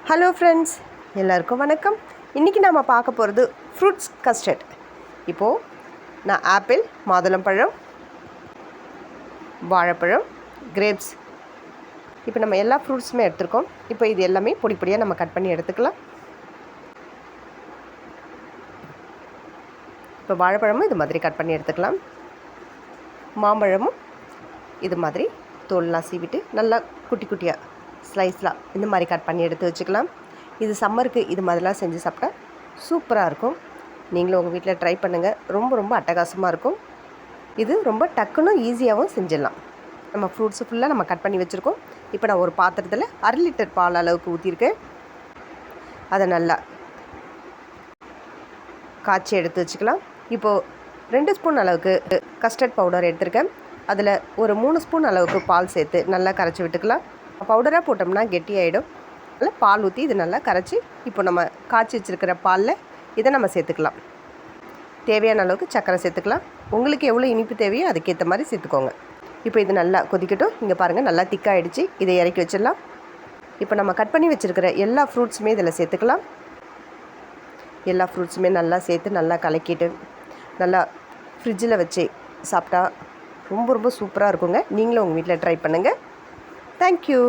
Hello friends, எல்லாருக்கும் வணக்கம். இன்றைக்கி நாம் பார்க்க போகிறது ஃப்ரூட்ஸ் கஸ்டர்ட். இப்போது நான் ஆப்பிள், மாதுளம்பழம், வாழைப்பழம், கிரேப்ஸ், இப்போ நம்ம எல்லா ஃப்ரூட்ஸுமே எடுத்துருக்கோம். இப்போ இது எல்லாமே பொடி பொடியாக நம்ம கட் பண்ணி எடுத்துக்கலாம். இப்போ வாழைப்பழமும் இது மாதிரி கட் பண்ணி எடுத்துக்கலாம். மாம்பழமும் இது மாதிரி தோல்லாம் சீவிட்டு நல்லா குட்டி குட்டியாக ஸ்லைஸ்லாம் இந்த மாதிரி கட் பண்ணி எடுத்து வச்சுக்கலாம். இது சம்மருக்கு இது மாதிரிலாம் செஞ்சு சாப்பிட்டா சூப்பராக இருக்கும். நீங்களும் உங்கள் வீட்டில் ட்ரை பண்ணுங்கள். ரொம்ப அட்டகாசமாக இருக்கும். இது ரொம்ப டக்குன்னு ஈஸியாகவும் செஞ்சிடலாம். நம்ம ஃப்ரூட்ஸு ஃபுல்லாக நம்ம கட் பண்ணி வச்சுருக்கோம். இப்போ நான் ஒரு பாத்திரத்தில் 1/2 லிட்டர் பால் அளவுக்கு ஊற்றிருக்கேன். அதை நல்லா காய்ச்சி எடுத்து வச்சுக்கலாம். இப்போது 2 ஸ்பூன் அளவுக்கு கஸ்டர்ட் பவுடர் எடுத்துருக்கேன். அதில் ஒரு 3 ஸ்பூன் அளவுக்கு பால் சேர்த்து நல்லா கரைச்சி விட்டுக்கலாம். பவுடராக போட்டோம்னா கெட்டியாகிடும். அதில் பால் ஊற்றி இது நல்லா கரைச்சி இப்போ நம்ம காய்ச்சி வச்சுருக்கிற பாலில் இதை நம்ம சேர்த்துக்கலாம். தேவையான அளவுக்கு சர்க்கரை சேர்த்துக்கலாம். உங்களுக்கு எவ்வளோ இனிப்பு தேவையோ அதுக்கேற்ற மாதிரி சேர்த்துக்கோங்க. இப்போ இது நல்லா கொதிக்கட்டும். இங்கே பாருங்கள், நல்லா திக்காகிடுச்சு. இதை இறக்கி வச்சிடலாம். இப்போ நம்ம கட் பண்ணி வச்சுருக்கிற எல்லா ஃப்ரூட்ஸுமே இதில் சேர்த்துக்கலாம். எல்லா ஃப்ரூட்ஸுமே நல்லா சேர்த்து நல்லா கலக்கிட்டு நல்லா ஃப்ரிட்ஜில் வச்சு சாப்பிட்டா ரொம்ப சூப்பராக இருக்குங்க. நீங்களும் உங்கள் வீட்டில் ட்ரை பண்ணுங்கள். தேங்க்யூ.